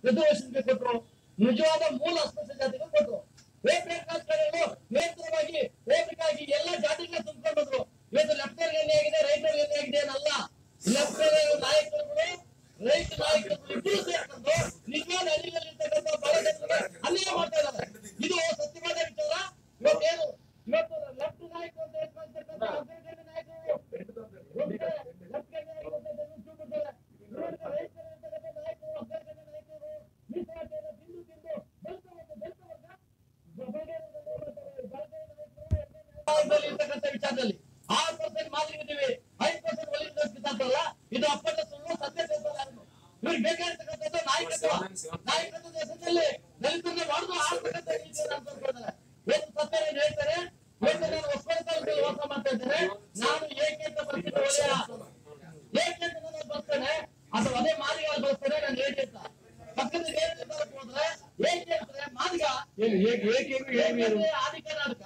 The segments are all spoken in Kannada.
ರಿಸರ್ವೇಶನ್ ಕೊಟ್ಟರು, ನಿಜವಾದ ಮೂಲ ಅಸ್ಪೃಶ್ಯ ಜಾತಿಗಳು ಕೊಟ್ಟರು. ರಾಜಕಾರಣಿಗಳು ನೇರವಾಗಿ ಹೋಗ್ಬೇಕಾಗಿ ಎಲ್ಲ ಜಾತಿಗಳನ್ನ ತುಂಬಿಕೊಂಡು ಬಂದ್ರು. ಇವತ್ತು ಲೆಫ್ಟರ್ ಏನೇ ಆಗಿದೆ, ರೈತರು ಏನೇ ಆಗಿದೆ ಅನ್ನಲ್ಲ, ಲೆಫ್ಟರ್ ನಾಯಕರುಗಳು ರೈತ ನಾಯಕರು ಇಬ್ಬರು ಸೇರ್ಕೊಂಡು ನಿಜವಾದ ಹಳ್ಳಿಯಲ್ಲಿರ್ತಕ್ಕಂಥ ಬಹಳ ಜನರಿಗೆ ಅನ್ಯಾಯ ಮಾಡ್ತಾ ಇದ್ದಾರೆ. ಇದು ಸತ್ಯವಾದ ವಿಚಾರ. ಇವತ್ತೇನು ಇವತ್ತು ಲೆಫ್ಟ್ ನಾಯಕರು ಅಂತ ಹೇಳ್ಕೊಳ್ತಕ್ಕಂಥ ನಾಯಕರು ವಿಚಾರದಲ್ಲಿ 6% ಮಾದರಿದ್ದೀವಿ, 5% ಒಲಿಂತಾರಲ್ಲ, ಇದು ಅಪ್ಪಟ ಸುಳ್ಳು, ಸತ್ಯ ಇವ್ರಿಗೆ ಬೇಕಾಗಿರ್ತಕ್ಕಂಥದ್ದು ನಾಯಕತ್ವದ ಹೆಸರಿನಲ್ಲಿ ದಲಿತರನ್ನ ಮಾಡುದು 6% ಇವತ್ತು ಸತ್ಯ ಹೇಳ್ತಾರೆ. ಇವತ್ತು ನಾನು ಹೊಸಪೇಟೆ ತಾಲೂಕಲ್ಲಿ ವಾಸ ಮಾಡ್ತಾ ಇದ್ದೇನೆ. ನಾನು ಏಕೆ ಅಂತ ಪರಿಸ್ಥಿತಿ ಒಲೆಯ ಏಕೆ ಅಂತ ನಾನು ಬರ್ತೇನೆ ಅಥವಾ ಅದೇ ಮಾದಿಗ ಬರ್ತೇನೆ. ನಾನು ಏಕೆ ಅಂತ ಪಕ್ಕದ ತಾಲೂಕು ಹೋದ್ರೆ ಏಕೆ ಅಂದ್ರೆ ಮಾದಿಗ ಆದಿ ಕರ್ನಾಟಕ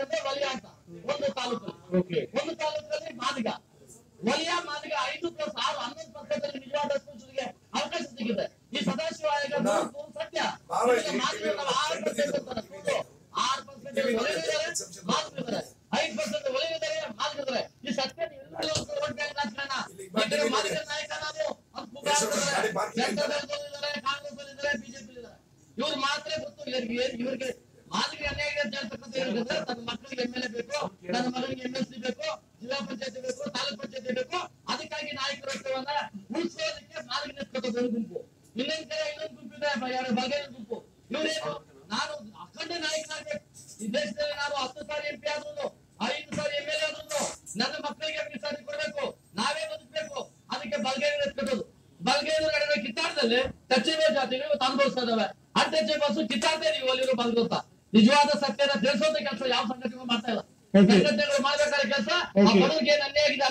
ಅಂದ್ರೆ ವಲಯ ಅಂತ ಒಂದು ತಾಲೂಕು, ಒಂದು ತಾಲೂಕಲ್ಲಿ ಮಾದಿಗ ವಲಯ ಮಾದಿಗ 5+6 11% ನಿಜವಾದ ಅಸ್ಪೃಶ್ಯರಿಗೆ ಅವಕಾಶ ಸಿಗಿದೆ. ಈ ಸದಾಶಿವ ಆಯೋಗ ಸತ್ಯ ಮಾದಿಗ 6% ಒಲಿದಿದ್ದಾರೆ, ಮಾದಿಗಿದ್ದಾರೆ 5% ಒಲಿದಿದ್ದಾರೆ, ಮಾದಿಗಿದ್ದಾರೆ. ಈ ಸತ್ಯ ಮಾದಿಗ ನಾಯಕ ನಾನು ಕಾಂಗ್ರೆಸ್ ಬಿಜೆಪಿ ಇವ್ರು ಮಾತ್ರ ಗೊತ್ತು. ಇವ್ರಿಗೆ ಮಾದಿಗ ಅನ್ಯಾಯ ಅಂತ ಹೇಳ್ತಕ್ಕಂಥ ಹೇಳಿದ್ರೆ ತನ್ನ ಮಕ್ಕಳಿಗೆ MLA ಬೇಕು, ನನ್ನ ಮಗನಿಗೆ MLC ಬೇಕು, ಜಿಲ್ಲಾ ಪಂಚಾಯತಿ ಬೇಕು, ತಾಲೂಕ್ ಪಂಚಾಯತಿ ಬೇಕು. ಅದಕ್ಕಾಗಿ ನಾಯಕತ್ವವನ್ನ ಉಳಿಸೋದಕ್ಕೆ ಮಾದಿಗ ನೆತ್ಕೊಟ್ಟದ್ದು ಒಂದು ಗುಂಪು, ಇನ್ನೊಂದ್ ಕಡೆ ಇನ್ನೊಂದು ಗುಂಪು ಇದೆ, ಬಗೆಯ ಗುಂಪು. ಇವ್ರೇನು ನಾನು ಅಖಂಡ ನಾಯಕನಾಗಬೇಕು, ಈ ದೇಶದಲ್ಲಿ ನಾನು 10 ಸಾರಿ MP ಆದ್ರು, 5 ಸಾರಿ MLA ಆದ್ರು, ನನ್ನ ಮಕ್ಕಳಿಗೆ ಮೀಸಲಾತಿ ಕೊಡ್ಬೇಕು, ನಾವೇ ಬದುಕಬೇಕು. ಅದಕ್ಕೆ ಬಲ್ಗೇರು ನೆತ್ಕೊಟ್ಟದು. ಬಲ್ಗೇರು ನಡುವೆ ಕಿತ್ತಾಟದಲ್ಲಿ ಟಚೇಬಲ್ ಜಾತಿಗಳು ಅನುಭವಿಸ್ತಾ ಇದಾವೆ. ಅನ್ಟಚೇಬಲ್ಸ್ ಕಿತ್ತಾಡ್ತೇ ನೀವು ಅಲ್ಲಿರೋ ಬಲ್ಗೋತ. ನಿಜವಾದ ಸತ್ಯನ ತಿಳಿಸೋದ ಕೆಲಸ ಯಾವ ಸಂಘಟನೆಗಳು ಮಾಡ್ತಾ ಇಲ್ಲ. ಸಂಘಟನೆಗಳು ಮಾಡ್ಬೇಕಾದ ಕೆಲಸ ಬಡವರಿಗೆ ಅನ್ಯಾಯ ಆಗಿದೆ,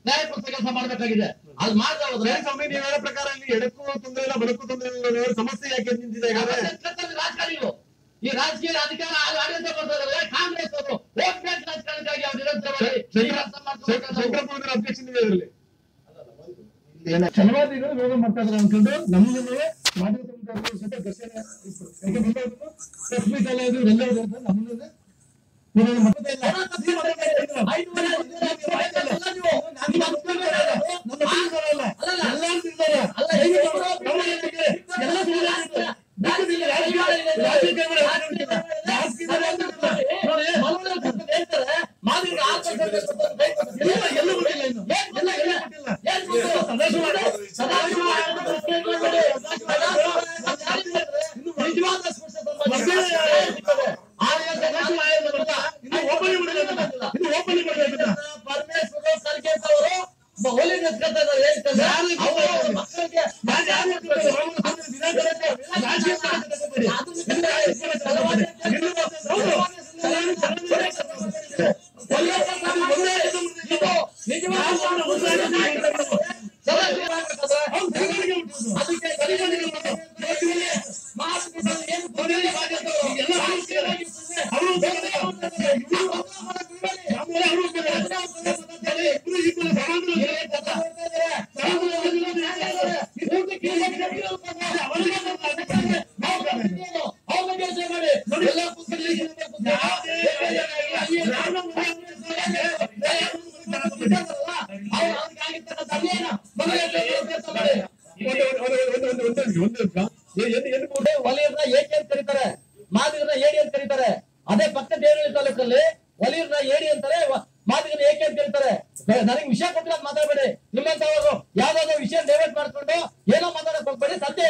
ನ್ಯಾಯ ಕೊಡಿಸೋ ಕೆಲಸ ಮಾಡ್ಬೇಕಾಗಿದೆ. ಅದು ಮಾಡ್ತಾ ಹೋದ್ರೆ ನೀವು ಹೇಳೋ ಪ್ರಕಾರ ಎಡಕ್ಕೂ ತೊಂದರೆ ಇಲ್ಲ, ಬಡಕ್ಕೂ ತೊಂದರೆ ಇಲ್ಲ, ಸಮಸ್ಯೆ ಯಾಕೆ ನಿಂತಿದೆ ರಾಜಕಾರಣಿಗಳು. ಈ ರಾಜಕೀಯ ಅಧಿಕಾರ ಆಡಳಿತ ಬರ್ತಾ ಇದ್ದಾರೆ ಕಾಂಗ್ರೆಸ್ ಅವರು ವೋಟ್ ಬ್ಯಾಂಕ್ ರಾಜಕಾರಣಕ್ಕಾಗಿ ಅವ್ರು ನಿರಂತರವಾಗಿ ಅಧ್ಯಕ್ಷನಿದೆ ಇದರಲ್ಲಿ ಛಲವಾದಿಗಳು ರೋಗ ಮಾಡ್ತಾ ಇದ್ದಾರೆ ಅನ್ಕೊಂಡು ನಮ್ಮನ್ನು ಮಾಧ್ಯಮ ಸಮುದಾಯಗಳು ಸಹಿತ ಘರ್ಷಣೆ ಯಾಕೆ ನಮ್ಮನ್ನ ಮತದೇ ಇಲ್ಲ. ವಲಯರ್ನ ಏಕೆ ಅಂತ ಕರೀತಾರೆ, ಮಾದಿಗರನ್ನ ಏಡಿ ಅಂತ ಕರೀತಾರೆ. ಅದೇ ಪಕ್ಕ ದೇವನಹಳ್ಳಿ ತಾಲೂಕಲ್ಲಿ ವಲಯರ್ನ ಏಡಿ ಅಂತಾರೆ, ಮಾದಿಗರನ್ನ ಏಕೆ ಅಂತ ಕರೀತಾರೆ. ನನಗೆ ವಿಷಯ ಕೊಟ್ಟಿಲ್ಲ ಮಾತಾಡಬೇಡಿ. ನಿಮ್ಮಂತವರು ಯಾವ್ದಾದ್ರು ವಿಷಯ ಡೈವರ್ಟ್ ಮಾಡ್ಕೊಂಡು ಏನೋ ಮಾತಾಡಕ್ ಹೋಗ್ಬೇಡಿ. ಸತ್ಯ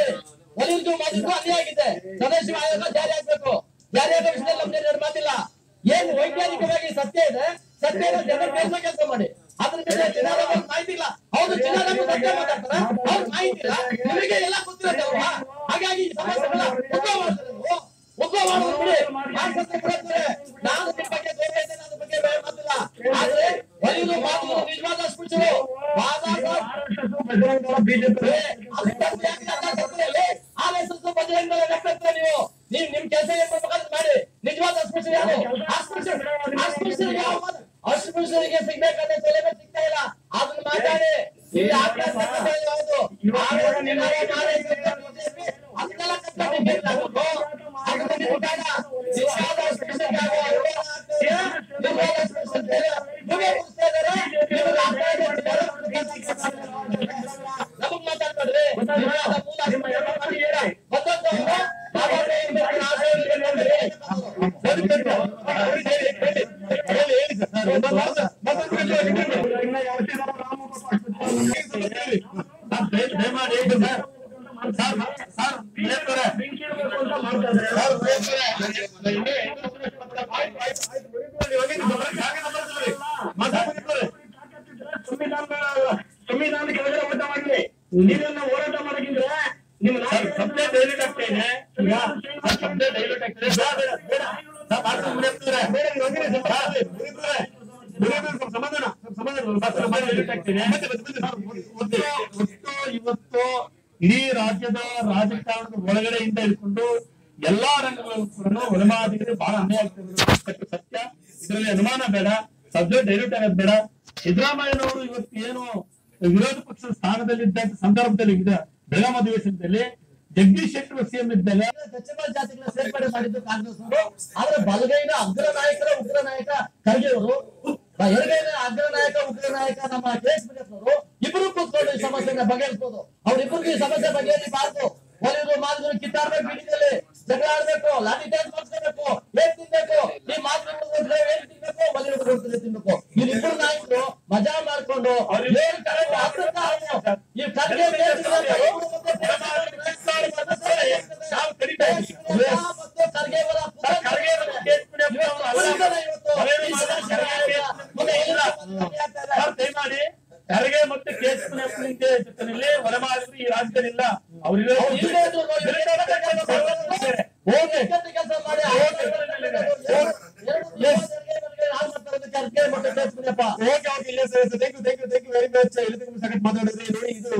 ವಲಯರ್ಗೂ ಮಾದಿಗೂ ಅನ್ಯಾಯ ಆಗಿದೆ. ಸದಾಶಿವ ಆಯೋಗ ಜಾರಿ ಆಗ್ಬೇಕು. ಜಾರಿ ಆಗೋ ವಿಷಯದಲ್ಲಿ ನಮ್ಗೆ ಎರಡು ಮಾತಿಲ್ಲ. ಏನು ವೈಜ್ಞಾನಿಕವಾಗಿ ಸತ್ಯ ಇದೆ, ಸತ್ಯ ಜನರು ಕೆಲಸ ಕೆಲಸ ಮಾಡಿ. ಅದ್ರ ಮೇಲೆ ಚಿನ್ನಾರ ಮಾಹಿತಿ ಇಲ್ಲ. ಹೌದು, ಚಿನ್ನಾರ ಸತ್ಯ ಮಾತಾಡ್ತಾರೆ, ಅವ್ರ ಮಾಹಿತಿ ಇಲ್ಲ. ನಿಮಗೆ ಎಲ್ಲ ಗೊತ್ತಿರೋದಲ್ವಾ? ಹಾಗಾಗಿ ಸಮಸ್ಯೆಗಳ ಒಬ್ಬ ಮಾಡ್ತಾರೆ, ಒಬ್ಬ ಮಾಡೋದು ಬಿಡಿ. ನಾನು ನಿಮ್ಮ ಬಗ್ಗೆ ಗೌರವ ಇದೆ, ನನ್ನ ಬಗ್ಗೆ ಮಾತಿಲ್ಲ. ಆದ್ರೆ ವಲಯರು ಮಾತು ನಿಜವಾದ ಸ್ಪೃಶ್ಯರು ಬಿಜೆಪಿ RSS ಬಜರಂಗ ನೀವು ನಿಮ್ ಕೆಲಸ ಏನ್ ಮಾಡ್ಬೇಕಾದ್ರೆ ಮಾಡಿ. ನಿಜವಾದ ಅಸ್ಪೃಶ್ಯ ಯಾರು? ಅಸ್ಪೃಶ್ಯರಿಗೆ ಸಿಗ್ಬೇಕಾದ ಸೌಲಭ್ಯ ಸಿಗ್ತಾ ಇಲ್ಲ. ಅದನ್ನ ಮಾತಾಡಿ. ಸಂವಿಧಾನ ಕೆಳಗಡೆ ಓಟ ಮಾಡಿ ನೀವನ್ನ ಹೋರಾಟ ಮಾಡಕ್ಕಿದ್ರೆ ನಿಮ್ಮ ಸಬ್ಜೆಕ್ಟ್ ಡೈಲ್ಯೂಟ್ ಆಗ್ತಾ ಇದೆ. ಸಬ್ಜೆಕ್ಟ್ ಡೈಲ್ಯೂಟ್ ಆಗ್ತದೆ. ಇವತ್ತು ಇಡೀ ರಾಜ್ಯದ ರಾಜಕಾರಣದ ಒಳಗಡೆಯಿಂದ ಹಿಡ್ಕೊಂಡು ಎಲ್ಲಾ ರಂಗಗಳಲ್ಲೂ ಕೂಡ ಒಳಮಾದಿಗಳು ಬಹಳ ಅನ್ಯಾಯ ಆಗ್ತದೆ. ಸತ್ಯ, ಇದರಲ್ಲಿ ಅನುಮಾನ ಬೇಡ. ಸಬ್ಜೆಕ್ಟ್ ಡೈಲ್ಯೂಟ್ ಆಗೋದು ಬೇಡ. ಸಿದ್ದರಾಮಯ್ಯನವರು ಇವತ್ತು ಏನು ವಿರೋಧ ಪಕ್ಷದ ಸ್ಥಾನದಲ್ಲಿದ್ದಂತ ಸಂದರ್ಭದಲ್ಲಿ ಬೆಳಗಾಂ ಅಧಿವೇಶನದಲ್ಲಿ ಜಗದೀಶ್ ಶೆಟ್ಟರ್ ಸಿಎಂ ಇದ್ದಾಗ ಸಚಿವ ಜಾತಿಗಳ ಸೇರ್ಪಡೆ ಮಾಡಿದ್ದು ಕಾಂಗ್ರೆಸ್ ಅವರು. ಆದ್ರೆ ಬಲಗೈನ ಅಗ್ರ ನಾಯಕರ ಉಗ್ರ ನಾಯಕ ಖರ್ಗೆ ಅವರು, ಎಡಗೈನ ಅಗ್ರ ನಾಯಕ ಉಗ್ರ ನಾಯಕ ನಮ್ಮ KS ಅವರು ಇಬ್ಬರು ಕೂತ್ಕೊಂಡು ಈ ಸಮಸ್ಯೆನ ಬಗೆಹರಿಸಬಹುದು. ಅವ್ರಿಬ್ಬರಿಗೂ ಈ ಸಮಸ್ಯೆ ಬಗೆಹರಿಸಬಾರ್ದು. ಒಲಿಯುವುದು ಮಾತುಗಳು ಕಿತ್ತಾಡ್ಬೇಕು, ಬೀದಿಯಲ್ಲಿ ಜಗಳ ಆಡ್ಬೇಕು, ಲಾಠಿ ಚಾರ್ಜ್ ಮಾಡಿಸ್ಬೇಕು, ಏನ್ ತಿನ್ಬೇಕು, ಈ ಮಾತುಗಳು ಏನ್ ತಿನ್ಬೇಕು, ಒಲಿಯುವುದು ಕೊಡ್ತದೆ ತಿನ್ಬೇಕು. ಇವ್ರಿಬ್ಬರು ನಾಯಕರು ಮಜಾ ಮಾಡ್ಕೊಂಡು ಈ ಖರ್ಗೆ ದಯಮಾಡಿ ಖರ್ಗೆ ಮತ್ತು KS ಜೊತೆಯಲ್ಲಿ ಹೊರಮಾಡಿದ್ರು ಈ ರಾಜ್ಯದಲ್ಲಿಲ್ಲ. ಅವ್ರಿಗೆ ಮಾತಾಡಿದ್ರೆ ನೋಡಿ ಇದು